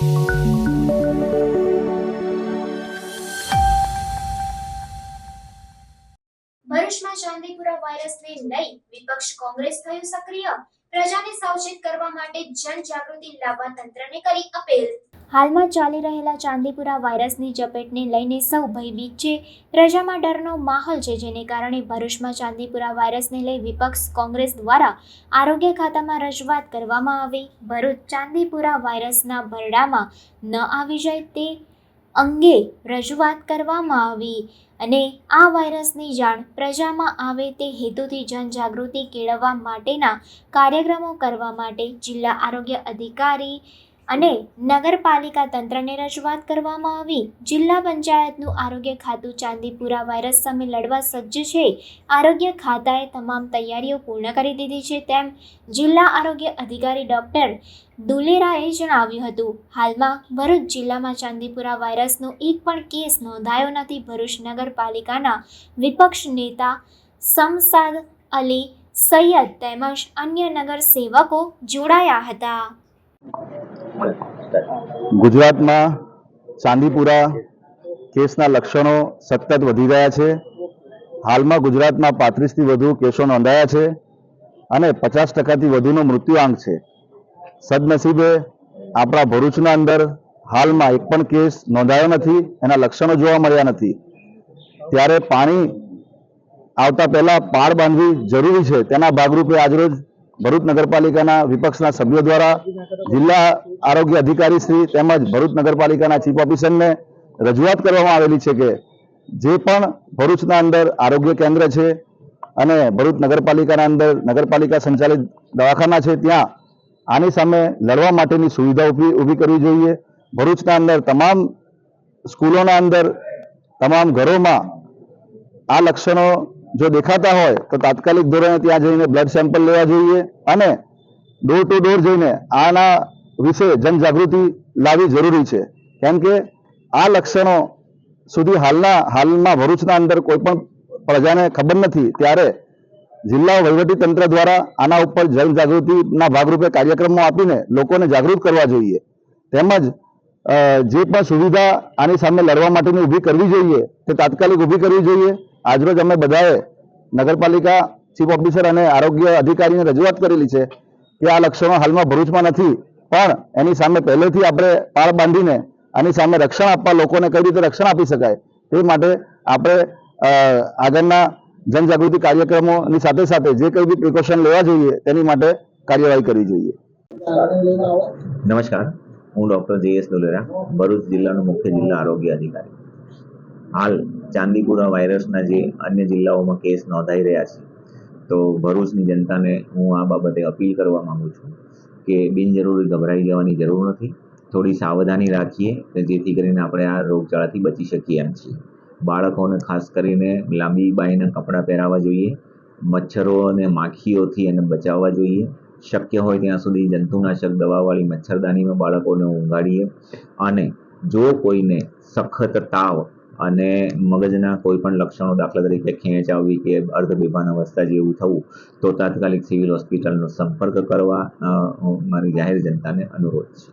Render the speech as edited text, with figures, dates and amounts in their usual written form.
ભરૂચમાં ચાંદીપુરા વાયરસને લઈ વિપક્ષ કોંગ્રેસ થયું સક્રિય। પ્રજાને સાવચેત કરવા માટે જનજાગૃતિ લાવવા તંત્રને કરી અપીલ। હાલમાં ચાલી રહેલા ચાંદીપુરા વાયરસની ઝપેટને લઈને સૌ ભયભીત છે। પ્રજામાં ડરનો માહોલ છે, જેને કારણે ભરૂચમાં ચાંદીપુરા વાયરસને લઈ વિપક્ષ કોંગ્રેસ દ્વારા આરોગ્ય ખાતામાં રજૂઆત કરવામાં આવી। ભરૂચ ચાંદીપુરા વાયરસના ભરડામાં ન આવી જાય તે અંગે રજૂઆત કરવામાં આવી અને આ વાયરસની જાણ પ્રજામાં આવે તે હેતુથી જનજાગૃતિ કેળવવા માટેના કાર્યક્રમો કરવા માટે જિલ્લા આરોગ્ય અધિકારી અને નગરપાલિકા તંત્રને રજૂઆત કરવામાં આવી। જિલ્લા પંચાયતનું આરોગ્ય ખાતું ચાંદીપુરા વાયરસ સામે લડવા સજ્જ છે। આરોગ્ય ખાતાએ તમામ તૈયારીઓ પૂર્ણ કરી દીધી છે, તેમ જિલ્લા આરોગ્ય અધિકારી ડોક્ટર દુલેરાએ જણાવ્યું હતું। હાલમાં ભરૂચ જિલ્લામાં ચાંદીપુરા વાયરસનો એક પણ કેસ નોંધાયો નથી। ભરૂચ નગરપાલિકાના વિપક્ષ નેતા શમસાદ અલી સૈયદ તેમજ અન્ય નગર સેવકો જોડાયા હતા। ગુજરાતમાં ચાંદીપુરા કેસના લક્ષણો સતત વધી રહ્યા છે। હાલમાં ગુજરાતમાં 35થી વધુ કેસો નોંધાયા છે અને 50%થી વધુનો મૃત્યુઆંક છે। સદનસીબે આપણા ભરૂચના અંદર હાલમાં એક પણ કેસ નોંધાયો નથી, એના લક્ષણો જોવા મળ્યા નથી। ત્યારે પાણી આવતા પહેલા પાળ બાંધવી જરૂરી છે, તેના ભાગરૂપે આજરોજ ભરૂચ નગરપાલિકાના વિપક્ષના સભ્યો દ્વારા જિલ્લા આરોગ્ય અધિકારી શ્રી તેમજ ભરૂચ નગરપાલિકાના ચીફ ઓફિસરને રજૂઆત કરવામાં આવેલી છે કે જે પણ ભરૂચના અંદર આરોગ્ય કેન્દ્ર છે અને ભરૂચ નગરપાલિકાના અંદર નગરપાલિકા સંચાલિત દવાખાના છે, ત્યાં આની સામે લડવા માટેની સુવિધા ઊભી કરવી જોઈએ। ભરૂચના અંદર તમામ સ્કૂલોના અંદર તમામ ઘરોમાં આ લક્ષણો જો દેખાતા હોય તો તાત્કાલિક ધોરણે ત્યાં જઈને બ્લડ સેમ્પલ લેવા જોઈએ અને ડોર ટુ ડોર જઈને આના વિશે જનજાગૃતિ લાવવી જરૂરી છે, કેમ કે આ લક્ષણો સુધી હાલમાં ભરૂચના અંદર કોઈ પણ પ્રજાને ખબર નથી। ત્યારે જિલ્લા વહીવટી તંત્ર દ્વારા આના ઉપર જનજાગૃતિના ભાગરૂપે કાર્યક્રમો આપીને લોકોને જાગૃત કરવા જોઈએ, તેમજ જે પણ સુવિધા આની સામે લડવા માટેની ઊભી કરવી જોઈએ તે તાત્કાલિક ઊભી કરવી જોઈએ। આજરોજ અમે બધાએ નગરપાલિકા ચીફ ઓફિસર અને આરોગ્ય અધિકારીને રજૂઆત કરેલી છે કે આ લક્ષણો હાલમાં ભરૂચમાં નથી, પણ એની સામે પહેલેથી આપણે પાળ બાંધીને આની સામે રક્ષણ આપવા, લોકોને કઈ રીતે રક્ષણ આપી શકાય તે માટે આપણે આગળના જનજાગૃતિ કાર્યક્રમોની સાથે સાથે જે કંઈ બી પ્રિકોશન લેવા જોઈએ તેની માટે કાર્યવાહી કરવી જોઈએ। નમસ્કાર, હું ડૉક્ટર જે.એસ. દુલેરા, ભરૂચ જિલ્લાનો મુખ્ય જિલ્લા આરોગ્ય અધિકારી। હાલ ચાંદીપુરા વાયરસના જે અન્ય જિલ્લાઓમાં કેસ નોંધાઈ રહ્યા છે, તો ભરૂચની જનતાને હું આ બાબતે અપીલ કરવા માંગુ છું કે બિનજરૂરી ગભરાઈ જવાની જરૂર નથી। થોડી સાવધાની રાખીએ જેથી કરીને આપણે આ રોગચાળાથી બચી શકીએ એમ છીએ। બાળકોને ખાસ કરીને લાંબી બાહીના કપડાં પહેરાવવા જોઈએ, મચ્છરો અને માખીઓથી એને બચાવવા જોઈએ। શક્ય હોય ત્યાં સુધી જંતુનાશક દવાવાળી મચ્છરદાનીમાં બાળકોને ઊંઘાડીએ અને જો કોઈને સખત તાવ અને મગજના કોઈ પણ લક્ષણો, દાખલા તરીકે ખેંચ આવવી કે અર્ધબેભાન અવસ્થા જેવું થવું, તો તાત્કાલિક સિવિલ હોસ્પિટલનો સંપર્ક કરવા મારી જાહેર જનતાને અનુરોધ છે।